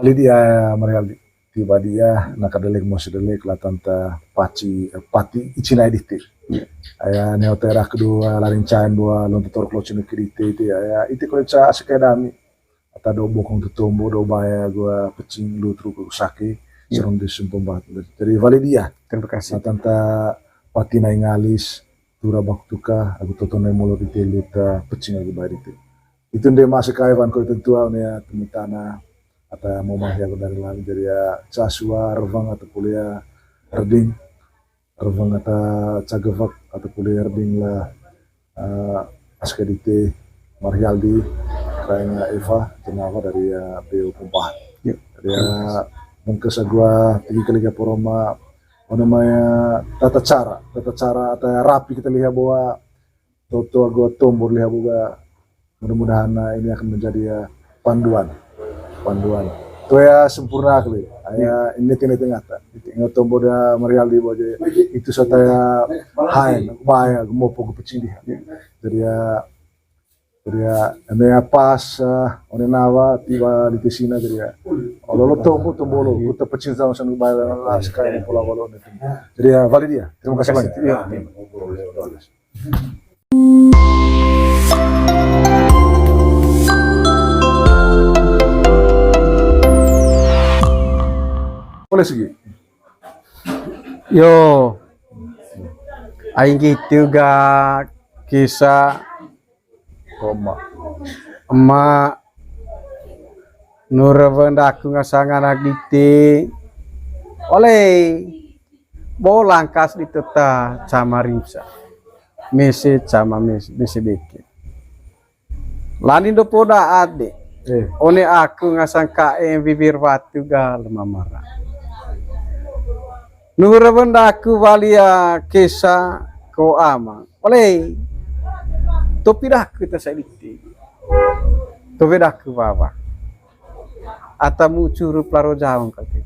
Ali dia Marial tiba dia nakadelik mosedelik la tanta pati icinai dite. Aya neotera kedua laring cain buah lontor klocin kidite itu ya itu kalau ca sekedami ata do bokong tutombo do baya gua pecing lutru ku sake serong disumpah bat dari Validia. Terima kasih. Tanta pati nai ngalis tura baktuka aku totonai mulut itu luta pecing aku barite. Itu ndek masuk kaiwan ko tentua ya temitana atau mau mahya dari lain jadi ya casua revang atau kuliah reding revang atau cagavak atau kuliah reding lah askedite Marialdi kayaknya Eva tenaga dari ya BU Pumpah jadi ya mungkin gua tiga kali ke poroma namanya tata cara atau rapi kita lihat bahwa toto gua tombol lihat bahwa mudah-mudahan ini akan menjadi ya panduan to ya sempurna kali aya ini ngata ingat tombo da Marialdi boje itu sataya hai maya mau pogo pecing dia jadi ya ane pas one nawa tiba di sini jadi ya lo tombo lo kita pecing sama sanu bayar lah sekali pola walo jadi ya Validia terima kasih banyak ya. Boleh segi. Yo, aing gitu ga kisah emak nurawan aku ngasangan agdite oleh bolangkas diteta sama rimsa mese sama mese beke lani do poda ade one aku ngasangka bibir watu ga lemamara nurawan aku walia kisah ko ama oleh topi dah kita sedikit topi dah ke bawah atamu curu plaro jawang kali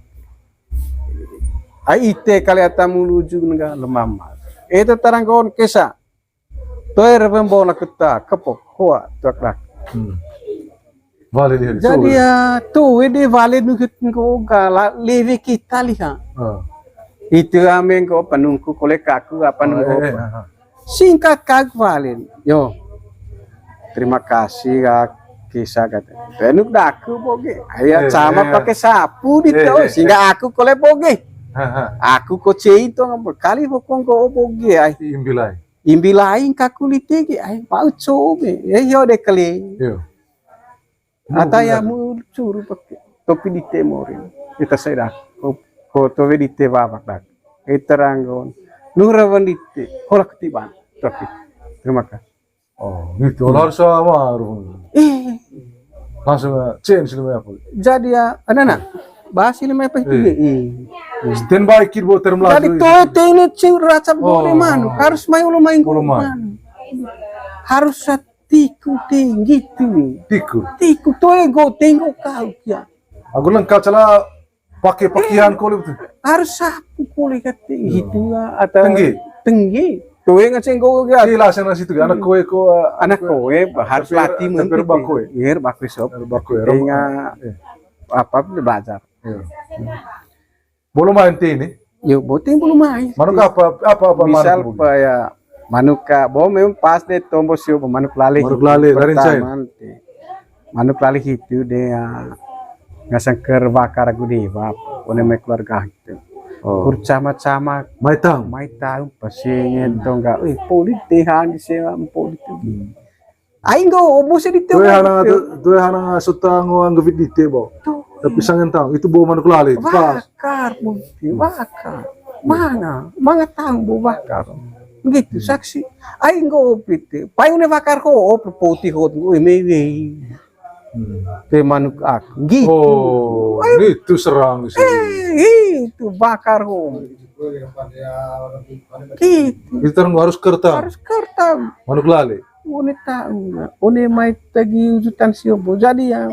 aite kali atamu luju nga lemama itu taranggon kesa toer bembona kita kepok kuat tuak Valid jadi ya tuh ini valid nukit ko gala lewe kita lihat itu amen ko penungku kolek aku apa nunggu singkat kag valid yo terima kasih kak kisah kata penuk daku boge ayah sama pakai sapu dito sehingga aku kolek boge aku kocei itu berkali bokong ko boge ay imbilai kakulite ge ay pau cobe yo de kali atayamu curu pakai topi dite morin kita saya ko topi dite babak dak iteranggon nurawan dite kolak ketiban topi terima kasih. Oh, gitu. Harus sama langsung change lima apa? Jadi ya, anak bahas lima apa itu? Standby kir buat term lagi. Jadi tote ini cing racap boleh manu, harus main main manu. Harus tiku tinggi tuh. Tiku tuh ego tengok kau ya. Aku lengkap cala pakai pakaian kau itu. Harus sapu kau kata gitu atau tinggi. Kowe ngaceng kowe ga jelas yang situ anak kowe anak kowe harus latih mentir bakoe ir bakoe sob bakoe apa belajar belum main ini yo boting belum main manuk apa misal ya manuka bo memang pas de tombo sio manuk lali larin cair manuk lali itu dia ngasang ker bakar gudi bap one me keluarga itu Kurcama-cama mai tahu pasien to enggak politihan di sewa politik aing go obose di teu dua hana sutang ang gavit di tebo tapi sangen tahu itu bawa manuk lali pas bakar mana tang bu bakar begitu saksi aing go pite payune bakar ko putih hot mewe te manuk aku gitu itu serang itu bakar home gitu itu harus kertam manuk lali one mai tagi ujutan siobo jadi yang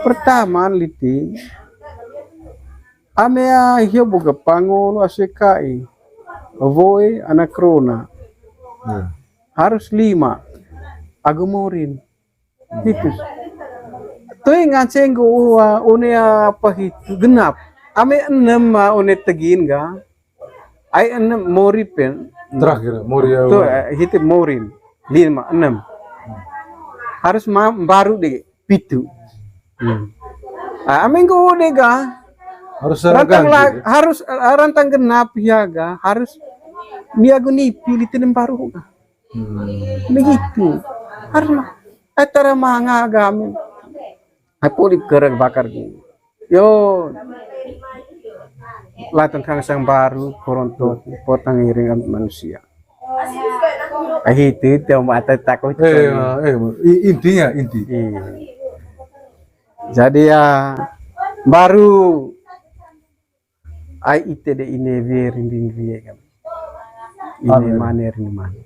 pertama liti amea hio boga pangolo asekai voe anak krona harus 5 agumorin itu Tuh ngaceng gua one apa itu genap. Ame 6 one tegin ga. Ai 6 mori pen. Terakhir Moria. Tuh itu morin 5 6. Harus baru deh pitu. Ame go de ga. Harus Rantang ganti. harus rantang genap ya ga. Harus niago nipi litin baru ga. Begitu. Harus antara manga agami. Aku di kereng bakar gitu. Yo, latan kang sang baru koronto potang iring manusia. Itu mata takut. Intinya inti. Jadi ya baru ai ite de ine rinding vie kami. Ini maner ini man.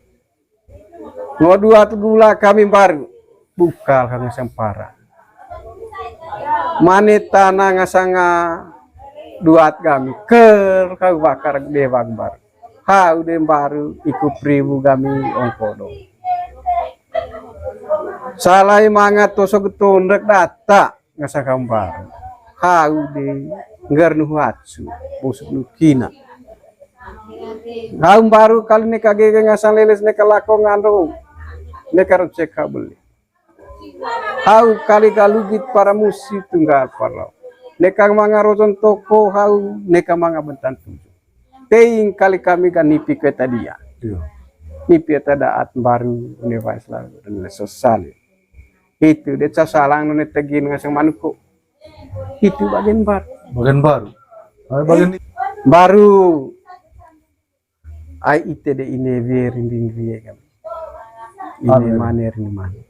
Dua gula kami baru bukal kang sang parah. Manita na nga sanga duat kami ker kag bakar dewag bar ha udah baru iku pribu kami ongkodo salai mangat tosok tundrek data nga sanga baru ha udah nggar nuhatsu busuk nukina ha baru kali ne kage nga sang leles ne kalako ngando ne karut cek kabel. Hau kali galugit para musi tunggal parlau. Nekang mga rozon toko hau neka mga bentan tujuh. Teing kali kami kan nipi ke tadia. Nipi tada at baru univers lalu dan sesali. Itu dia salang nune tegin ngasang manuko. Itu bagian baru. Bagian baru. Bagian baru. Ai ite de ine rinding vie kami. Ini maner ini mana.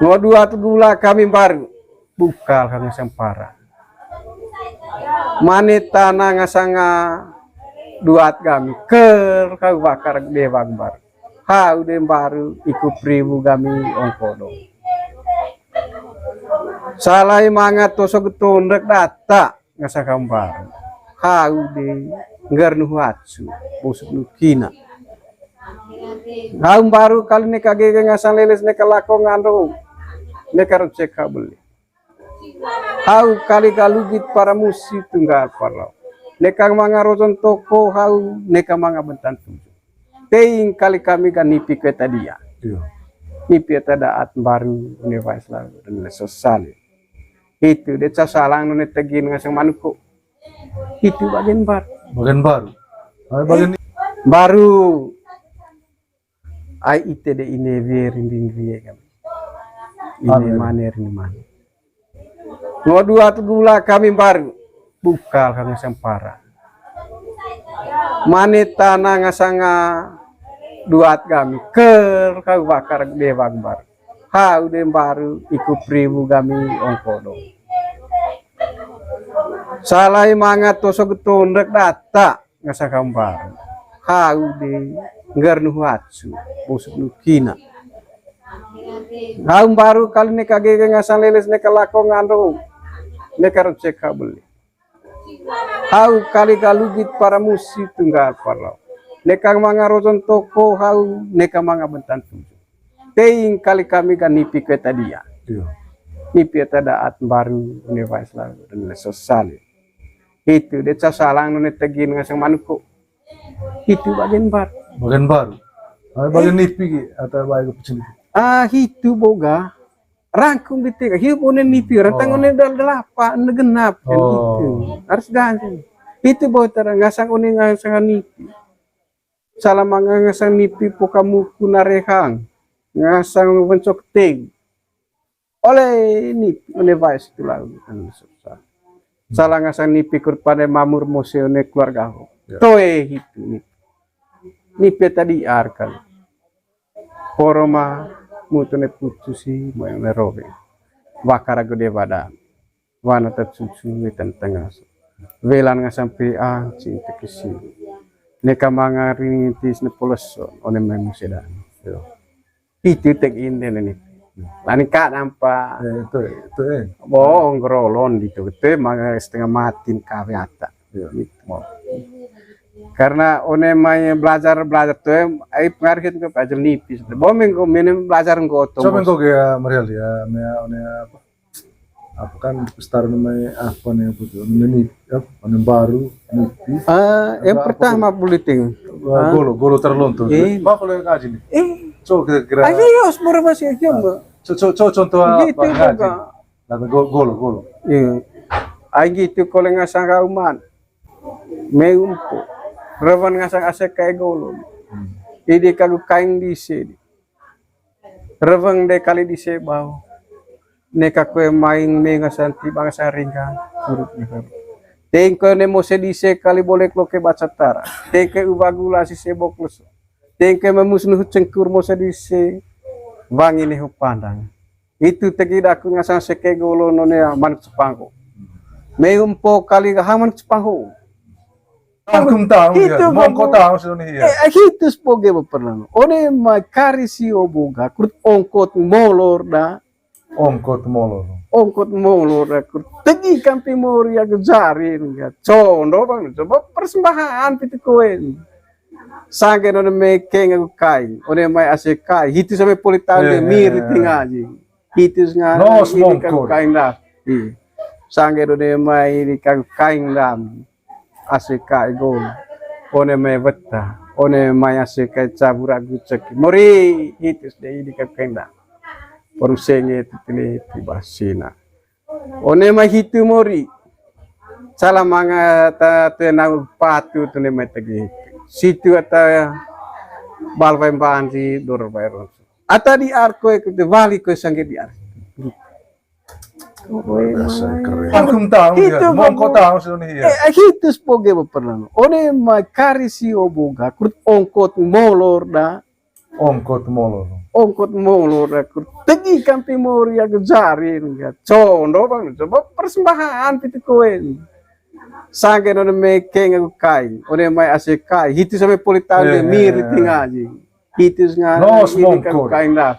Dua gula kami baru bukal kang sang parah. Manita na nga sanga duat kami ker kag bakar dewag bar. Ha udah baru iku pribu kami ongkodo. Salai mangat tosok tundrek data nga sang baru. Ha udah nggar nuhatsu busuk nukina. Haum baru kali ne kage nga sang leles ne kalako ngando. Ne karut cek kabel. Hau kali galugit para musi tunggal parlau. Nekang mga rozon toko hau neka mga bentan tujuh. Teing kali kami kan nipi ke tadia. Nipi tada at baru univers lalu dan sesali. Itu dia salang nune tegin ngasang manuko. Itu bagian baru. Bagian baru. Bagian baru. Ai ite de ine rinding vie kami. Ini maner ini man. Dua gula kami baru bukal kang sang parah. Manita na nga sanga duat kami ker kag bakar dewag bar. Ha udah baru iku pribu kami ongkodo. Salai mangat tosok tundrek data nga sanga baru. Ha udah nggar nuhatsu busuk nukina. Haum baru kali ne kage nga sang leles ne kalako ngando ne karut cek kabel. Hau kali galugit para musi tunggal parlau. Nekang mga rozon toko hau neka mga bentan tujuh. Teing kali kami kan nipi ke tadia. Nipi tada at baru univers lalu dan sesali. Itu dia salang nune tegin ngasang manuko. Itu bagian baru. Bagian baru. Bagian nipi atau bagian kecil. Itu boga rangkum bitika hiup unen nipi rantang unen dalapan negenap kan gitu harus ganti itu botara ngasang unen ngasang nipi salah manga ngasang nipi pokamu kunarehang ngasang bencok teg oleh nipi unen vice itu lalu kan susah salah ngasang nipi kurpane mamur museone keluarga ho toe itu nipi tadi arkan poroma mutune putusi mo merobe bakara gede bada wana tatsusu tentang velan nga sampai cinta kesi neka mga rinitis na poloso one memuseda itu tek inde ni lani ka nampa itu bohong grolon gitu itu mga setengah matin kawe ata karena one main belajar tuh ai pengaruhin ke belajar nipis bomeng ko menem belajar ko to so men ko ya Mariel ya me one apa apa kan besar namanya apa nih apa tuh panen baru nipi Yang pertama politik. golo terlonto apa kalau yang ngaji nih coba kira-kira Ayo, semua masih aja mbak. contoh apa Gitu ngaji juga. lalu golo Iya. Ayo itu kalau ngasang kauman, meumpu, rawan ngasang asek kayak golo. Ini kalau kain di sini, rawan dek kali di sini bau. Neka kue main mengasang tiba ngasang ringgan. Tengko ne mo se di se kali boleh kloke baca tara. Tengko ubagula si se boklus. Tengko memusnuh cengkur mo se di se wangi ne pandang. Itu tegida aku ngasang seke golo none man sepangko. Meumpo kali haman sepangko. Angkum tahu Itu ya mongko babu- tahu sih nih ya Itu spoge pernah. One ma karisi oboga kurut ongkot molor da. ongkot molo Ongkot molor da kurut tegi kampi mori ya jari ya. Condo bang coba persembahan piti koen. Sange none me kenga kai. One mai ase kai. Hitu sampai politan de mir tingaji. Hitu nga No, smongkol. kai da. Sange none mai ni kag kai ndam. Ase kai gol. One mai vetta. One mai ase kai cabura gucek. Mori hitus de ini kag kai ndam. Porusenge titini tibasina. One mai hitu mori. Salah manga ta tenang patu tene mai tegi. Situ ata balvai banji dor bayron. Ata di arko ke vali ko sange di ar. biasa keren angkum tahu Itu ya mongko babu- tahu sih nih ya Itu spoge pernah. One ma karisi oboga kurut ongkot molor da. ongkot molo Ongkot molor da kurut tegi kampi mori ya jari ya. Condo bang coba persembahan piti koen. Sange none me kenga kai. One mai ase kai. Hitu sampai politan de mir tingaji. Hitu nga No, ini smongkol. kag kai da.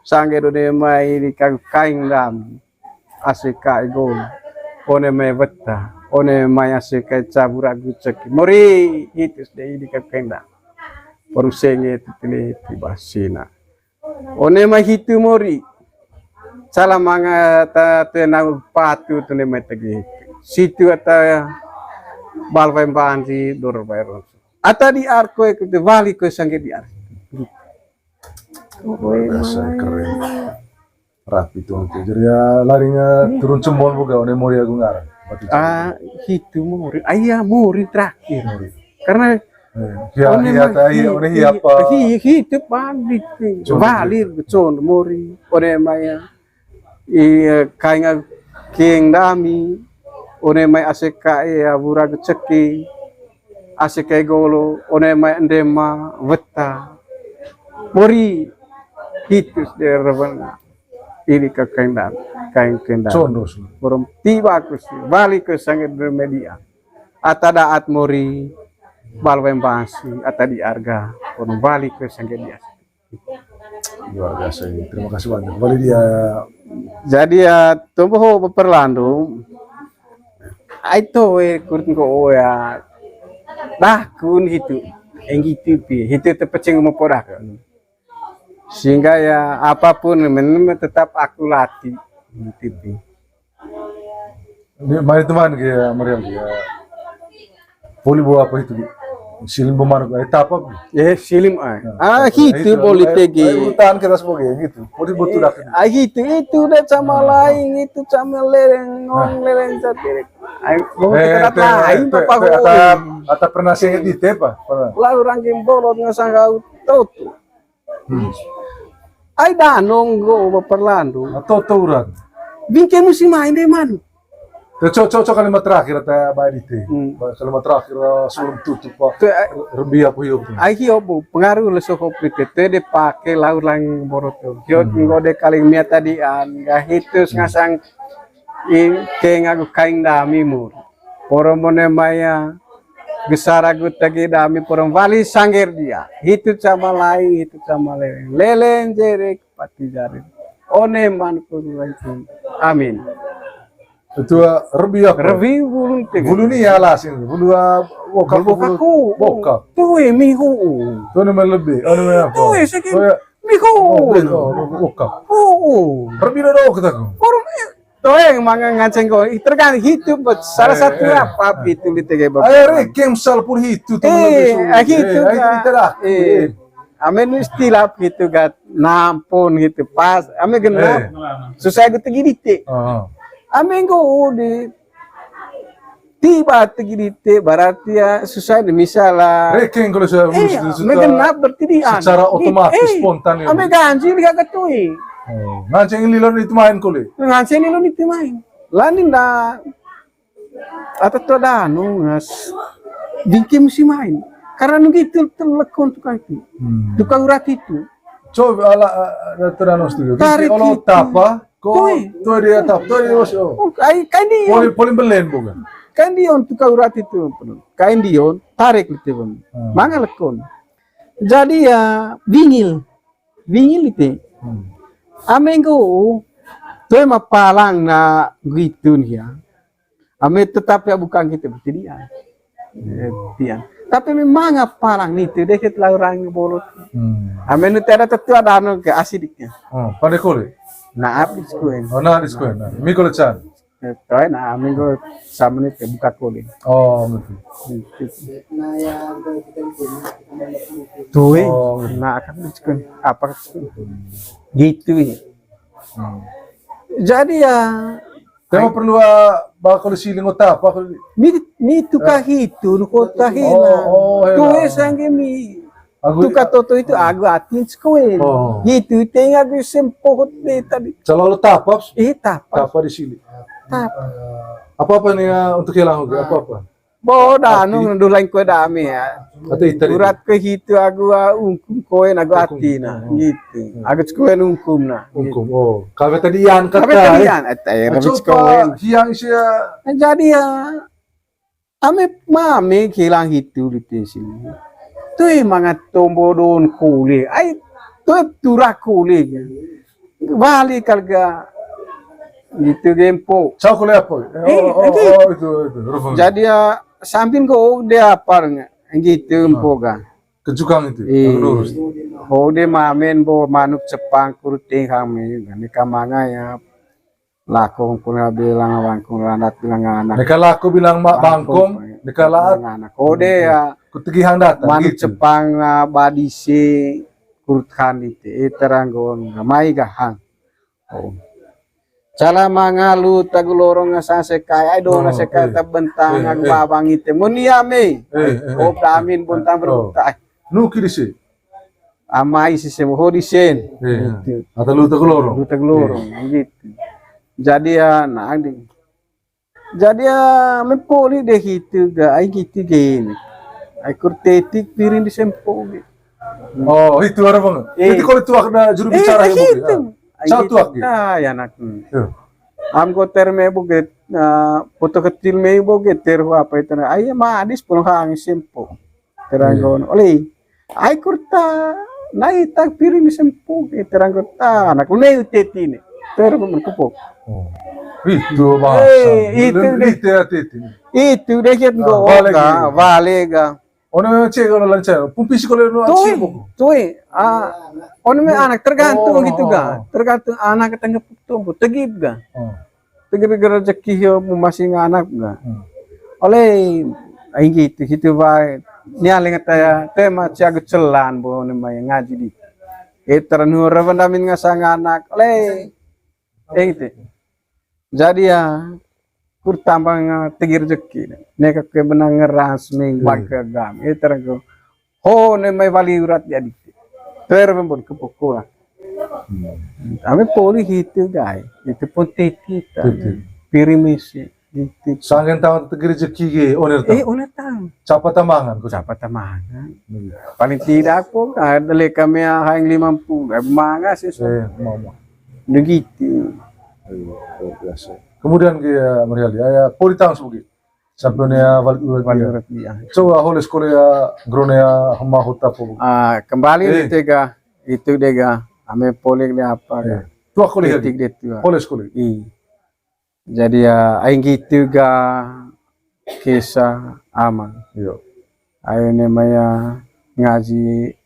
Sange none mai ini kag kai dam. Ase kai gol. One mai vetta. One mai ase kai cabura gucek. Mori hitu de ini kag kai da. Porusenge titini tibasina. One mai hitu mori. Salah manga ta tenang patu tene mai tegi. Situ ata balvai banji dor bayron. Ata di arko ke vali ko sange di ar. biasa keren rapi tuh jadi ya larinya turun cembol buka one mori aku ngarang Hitu mori. Ayah mori terakhir. Karena one hiapa hitu balik. Valir beton mori. One maya. Kainga keng dami. One mai aseka ya burag ceki. Aseka golo. One mai endema veta. Mori hitus de ravan ini ke kendam kain kendam condos forum tiba kus balik ke sangat bermedia atada at mori balwem basi atadi arga forum balik ke sangat dia luar biasa ini terima kasih banyak kembali dia jadi ya tumbuh perlandu itu kurang ko ya dah kun itu enggitu pi itu tepecing meporak sehingga ya apapun tetap aku latih gitu. ini mari teman kayak Mariam ya boleh bawa apa itu silim pemanu etapa Silim itu boleh tegi urutan kita sebagai gitu boleh betul dah itu udah sama lain itu sama lereng ngong lereng satir lain atau pernah saya di tepa lalu rangking bolot ngasang kau tuh ay danong go perlandu atau tauran bingkai musim main deh man cocok kalimat terakhir atau bayi itu kalimat terakhir sebelum tutup pak lebih apa yuk ay obo pengaruh leso komplike de pakai laur lang borot yo ngode kaling mia tadi an gahitus ngasang keng aku kain dami mur poromone maya gesara tagi dami porong vali sangger dia itu sama lain itu sama lain lelen jerek pati jari one man lagi amin itu lebih apa revi bulun tegi bulu ni ya lasin bulu bokap tuh mihu itu nama lebih nama apa mihu bokap oh lebih dulu kita porong Toh yang mangan nganceng ko. Tergantung hidup salah satu apa itu di tege bapak. Ay, kemsal pur hitu tu Gitu ga. Amen istilah gitu ga nampun gitu pas. Amen genap. Susah gitu gini. Amen go di tiba tegidite berarti ya susah di misalnya Reking kalau saya genap bertidian secara otomatis spontan ya. Ame ganjil kakatui. Nganceng lilon itu main kule. Ngancing nilo niti main. Lanin da atau tuh ada nungas bingkim si main. Karena nung gitu telekon tukang itu. Tukang urat itu. Coba ala teranos tu. Kalau tapa, ko tu dia tap, tu dia masuk. Kain dion. Paling belen bukan. Kain dion tukang urat itu. Kain dion tarik itu pun. Manga lekon. Jadi ya bingil itu. Amenggo tuh mapalang na gitu nih ya. Ame tetap ya bukan kita bertidian. Tapi memang palang itu deh kita orang bolot. Ame nu tiada tentu ada anu ke asidiknya. Pada kole. Nah abis kuen. Oh nah diskon. Mi kole chan. Toy nah amenggo sama nih buka kole. Oh betul. Tuh, nah akan diskon apa gitu ya. Jadi ya Tema perlu bakal siling otak apa? mi tukah itu nu kota hina. Tuh sangge mi tukah toto itu agak atin sekuen. Gitu tengah gue sempot deh tadi. Kalau lo tapas, Tapa. tapa di sini. Tapa. Apa ni untuk hilang apa? Boda nu dulain ko dami ya. Atau itu. Urat ke hitu agu ungkum koen agu atina gitu. Agu koen ungkum na. Ungkum. Oh, kabe tadi yan kata. Kabe tadian ay rabis koen. Hiang siya. Jadi ya ame mami kilang hitu di sini. Tuh mga tombo don kuli. Ay tuh turah kuli. Bali kalga gitu gempo. Cau kule apa? Itu. Jadi ya sambil ko dia aparnya gitu empoga. Kejukang itu. Lurus. Oh dia mamen bo manuk Jepang kuruting kami. Ini kamanga ya. Lakong kuna bilang bangkong ranat bilang anak. Nekala aku bilang mak bangkong. Nekala anak. Oh dia ya. Kutigihan datang. Manuk Jepang badisi kurutkan itu. Teranggon mai gahang. Oh. Cala mangalu tagulorong nga sa sekay ay do na sekay tabentang ang babang ite muniame o damin buntang berbuta nuki disi amai si semo hodisen atau lu tagulorong gitu jadi ya nang jadi ya mepoli deh itu ga ay gitu gini ay kurtetik pirin di sempo oh itu orang bang itu kalau itu ada juru bicara ya bu satu lagi. Ya anak. Am ko terme buget foto kecil me buget terho apa itu na ay maadis puno hang sempo. Teranggon oli. Ay kurta nai tak piring di sempo teranggon anak ne utetine. Pero ko kupok. Itu bahasa. Itu deket go valega. Ono cek ono lancar. Pumpisi kalau ono aci buku. Ono me anak tergantung gitu ga. Tergantung anak ketengah tumbuh tegib ga. Tegib rezeki yo masing anak ga. Oleh ai gitu bae. Nialing taya tema ciaga celan bo ne may ngaji di. Ternu rabandamin nga sang anak. Oleh gitu. Jadi ya kur tambang tegi rezeki neka ke benang ngeras ming bagagam teranggo ho ne may vali urat jadi terbembon kepukula ame poli hitu gai itu pun tita pirimisi itu sangen tahu tegi rezeki ge oner tahu capa tamangan paling tidak aku ada le kami hang 50 manga sih mama begitu biasa. Kemudian dia Mariali, ayah poli tahun sebagai sampai nia valurat dia. Coba oleh sekolah ya gronia hama hota po. Kembali itu dega, ame poli ni apa ya? Tua kuliah di oleh sekolah. Jadi ya aing gitu ga kisah aman. Yo. Ayo namanya ngaji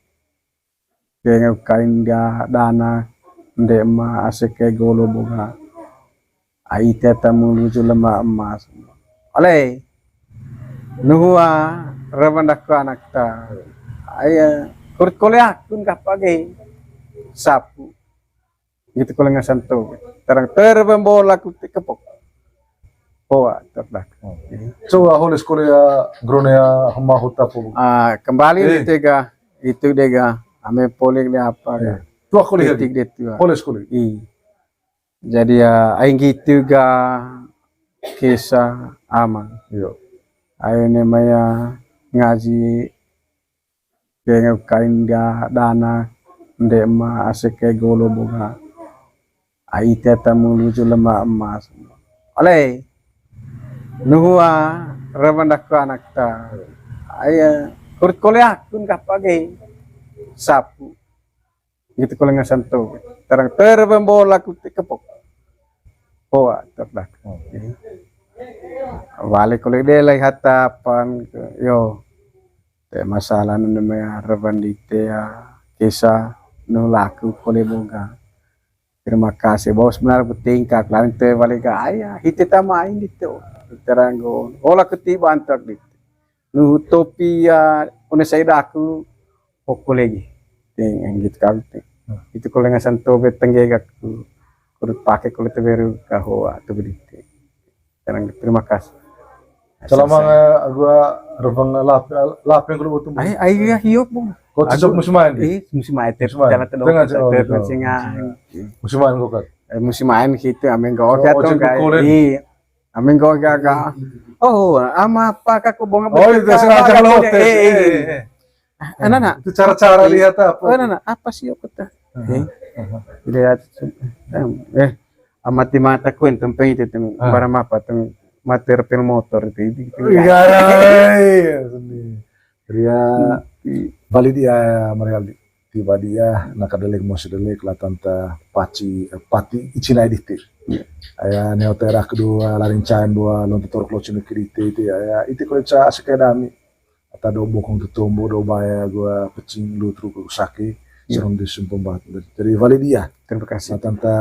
kayak kain ga dana ndek ma asik kayak golo bunga. ai teta menuju lemak emas oleh nuhua rabandak ko anak ta aya kurut kuliah kun kapage sapu gitu ko nga santo terang terbembola ku kepok poa terdak So ahol eskolya gronea hamahuta po. kembali itu dega ame polik ni apa ga Tua kuliah titik di. itu Ahol eskolya. jadi aing gitu ga kisah aman Yo. ayo maya ngaji kayak kain ga dana ndek ma asik kayak golo bunga ai teta menuju lemak emas oleh nuhua rabandak ko anak ta aya kurut kuliah kun kapage sapu gitu ko nga santo terang terbembola ku kepok poa terdak balik kuliah de lay hatapan yo te masalah nu namanya rabandite kisah nu laku kuliah boga terima kasih bos benar penting kak lain te balik aya hitita main itu teranggo olah ketiba antak dit nu utopia una saidaku pokok lagi ting gitu kali itu kalau nggak santo betengge aku kurut pakai kulit baru kahwa atau begitu terima kasih Selama agua rebang lap yang kulo butuh. ay hiop mo Kau cocok musiman di. musim main teh Musiman. jalan telo Tengah, oh, teh gitu. singa Musiman kau kan. musim main gitu amen go Oh, ka oh, to cek kukulen. amen go ga oh ama apa ka ko bonga Oh itu sengaja lo anak Itu cara-cara lihat apa? anak apa sih kata lihat amati mata ko enteng itu para mapa teng mater pel motor itu Iya, dia balik dia Marial tiba dia nakadelik mosedelik latanta pati icina edite. Aya neotera kedua larincain dua lontor klocin kirite itu aya itu koleca sekedami ata do bokong tutombo do baya gua pecing lutru sake serong disumpung bat. Jadi balik dia terima kasih latanta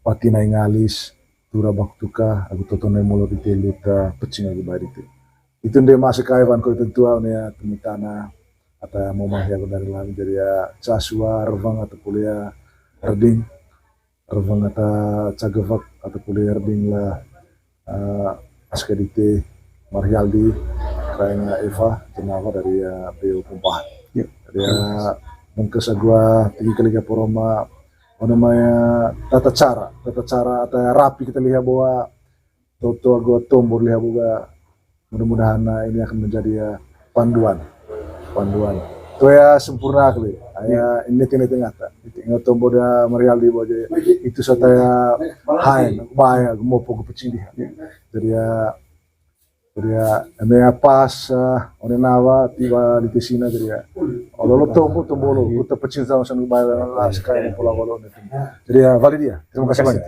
pati nai ngalis tura baktuka aku totone mulo di teluta pecing aku bari itu dia masih kaiwan ko itu tua ya temitana atau mau mah aku dari lami jadi ya casua revang atau kuliah reding revang atau cagevak atau kuliah reding lah askedite Marialdi kayaknya Eva jenava dari PO Pumpahan jadi ya mengkesa gua tinggi kali ke poroma namanya tata cara atau rapi kita lihat bahwa toto gua tombol lihat bahwa mudah-mudahan ini akan menjadi panduan itu ya sempurna kali ya ini ngata ingat tombol da Marialdi bahwa itu saya hai bahaya mau pokok pecing dia jadi ya ini pas orang nawa tiba di sini jadi ya kalau tombol kita pecing sama bahaya lah sekali pola jadi ya valid dia terima kasih banyak.